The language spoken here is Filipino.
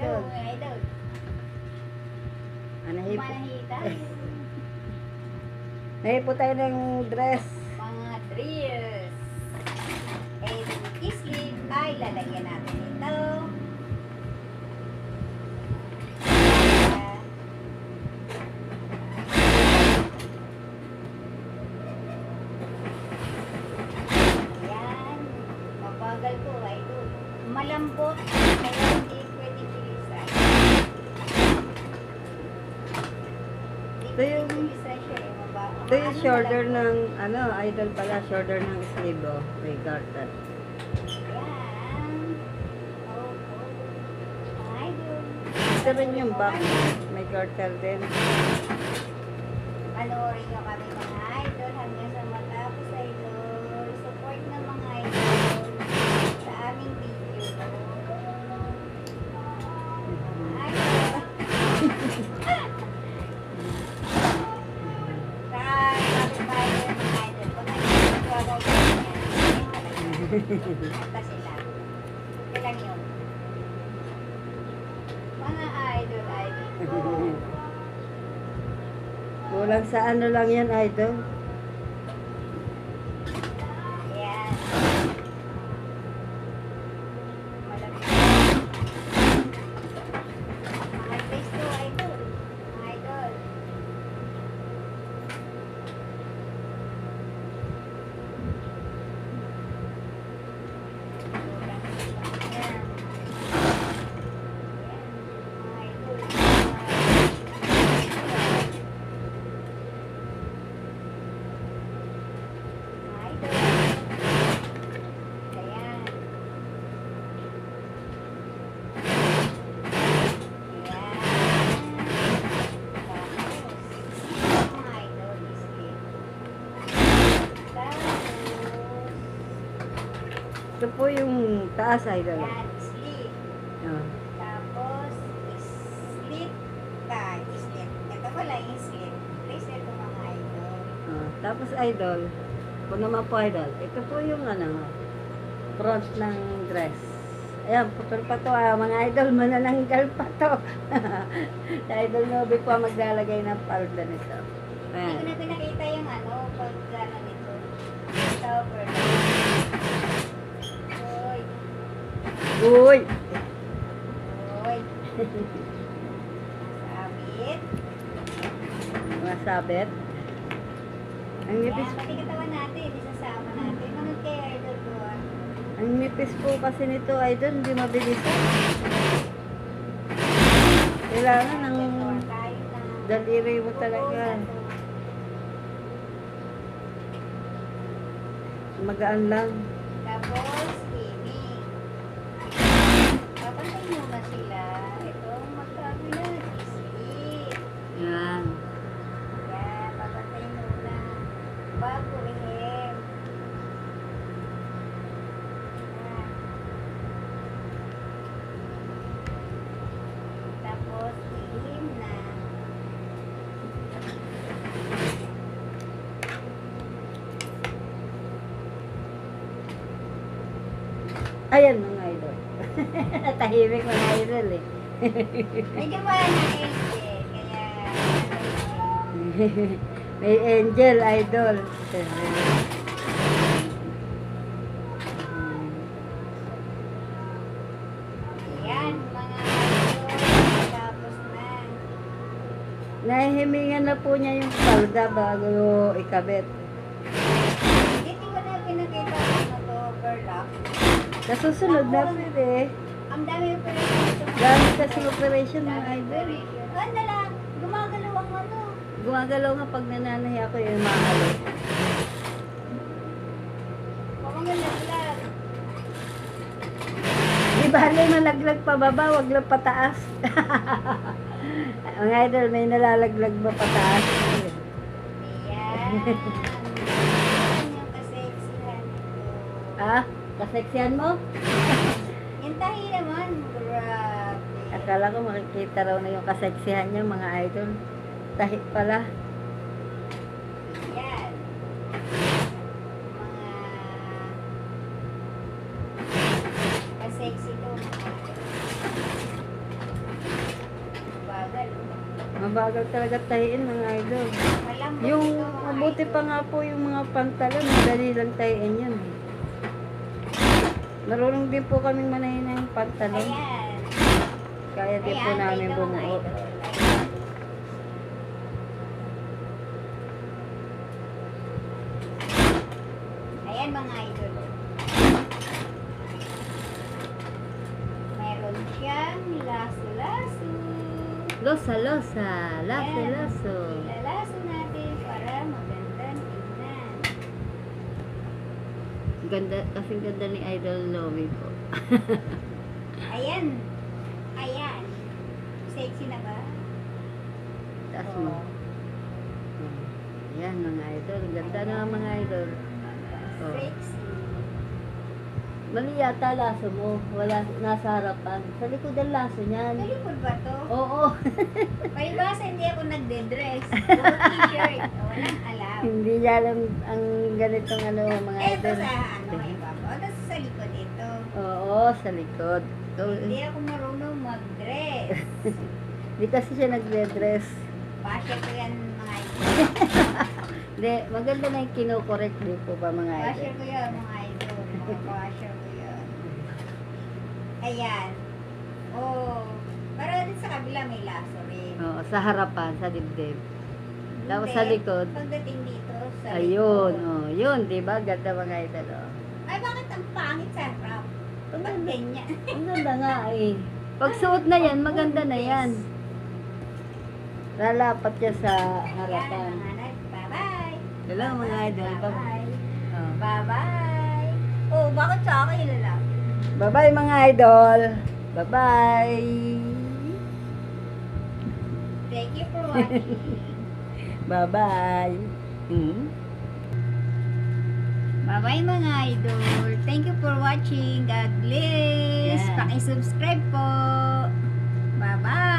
idol. Mga idol. Nahip Manahita. nahipo tayo ng dress. Mga drills. And kislit ay lalagyan natin ito. Ayan. Mabagal po ay ito. Malambot. Kaya hindi pwede bilisan. Ito yung ito yung shoulder ng ano, idol pala, shoulder ng sleeve oh. May garter. Ayan. Opo. Idol. Ito rin yung back, may garter din. Panoorin nyo kami mga idol hanggang sa matapos idol. Support na mga idol sa aming video. Mga idol. Kapit tayo mga idol. Kung nagagawa ko yan, kanta sila. Ito lang yun. Mga idol, idol. Kulang sa ano lang yan, idol. Ayan. Malapit. Mga face to, idol. Mga idol. Ayan. Mga idol. Mga idol. Ayan. Ito po yung taas, idol. Yan, sleep. Oh. Tapos, sleep ka. Sleep. Ito pala yung sleep. Please, ito mga idol. Oh. Tapos, idol, po naman po, idol, ito po yung ano, front ng dress. Ayan, putol pa to, mga idol, manananggal pa to. Sa idol Nobe po ang maglalagay ng palda nito. Hindi ko Ayan. na pinakita yung ano, pag gano'n nito. Stopper. Uy. Uy! Uy. Sabit. Mga sabit. Ang Yan, nipis, pati katawan natin, isasama natin. Manood kayo, idol ko ah. ang nipis po kasi nito, idol, hindi mabilisan. Kailangan ng Kahit na daliri mo talaga. Magaan lang. Tapos, gaming. Papantay muna sila. Itong magkabila, sleep. Yan. Yan, papantay muna. Bago ihim. Yan. Tapos, ihim na. Ayan mga idol. Tahimik mga idol eh. Medyo mahal na angel, kaya May angel idol. yan, mga idol, tapos na. Nahihimingan na po niya yung palda bago ikabit. Hindi ko na pinakita ano to, overlock. Sa susunod na pwede. Ang dami pa rin ito. Dami kasi operation mga idol. Ganda lang, gumagalaw ang ano. Gumagalaw nga pag nananahi ako yung mahalo. Pamangalalag. Di bale malaglag pa baba, wag lang pataas. Mga idol, may nalalaglag ba pataas? Ayan. Yan yung kaseksihan ito. Ah, kaseksihan mo? Yung tahi naman, grabe. Akala ko makikita raw na yung kaseksihan niya mga idol. Tahi pala. Yan. Mga kasexy to. Mabagal talaga tahiin mga idol. Malambot Yung ito, mga mabuti idol. pa nga po yung mga pantalon, madali lang tahiin yun. Marunong din po kaming manahin ng pantalon. Ayan. Kaya din po Ayan, namin ito, mga bumuo. idol. Ayan mga idol. Meron siyang laso-laso. Losa, laso, Ayan. laso. Ilalaso natin para magandang tingnan. Ganda, kasing ganda ni Idol Lomi po. Ayan. Ayan. Sexy na ba? Taas Oo. mo. Ayan mga idol. Ganda na mga idol. Oh. Sexy. Mali yata laso mo. Wala, nasa harapan. Sa likod ang laso niyan. Kalikod ba to? Oo. Palibasa hindi ako nagde-dress. Puro t-shirt. Walang alam. Hindi niya alam ang ganitong ano mga Ito idol. sa ano ay baba. O, tapos sa likod ito. Oo, sa likod. So, Hindi ako marunong mag-dress. di kasi siya nagde-dress. Basya ko yan mga idol. Hindi, maganda na yung kinokorek din po ba mga Basya idol. ko yan mga idol. Mga basya ko yan. Ayan. Oh. Pero din sa kabila may laso rin. Oo, sa harapan, sa dibdib. Tapos Hindi. sa likod. Pagdating dito sa Ayun, likod. oh, yun, di ba? Ganda mga idol. Oh. Ay, bakit ang pangit sa harap? Ang Ba't ganda, ganyan? ang ganda nga eh. Pag suot na yan, maganda na yan. Lalapat siya sa harapan. Ayan, mga anak. Bye-bye. Hello mga idol. Bye-bye. Oh. Bye-bye. Oh, bakit sa akin lang? Bye-bye mga idol. Bye-bye. Thank you for watching. Bye-bye. Hmm? Bye-bye mga idol. Thank you for watching. God bless. Yeah. Paki-subscribe po. Bye-bye.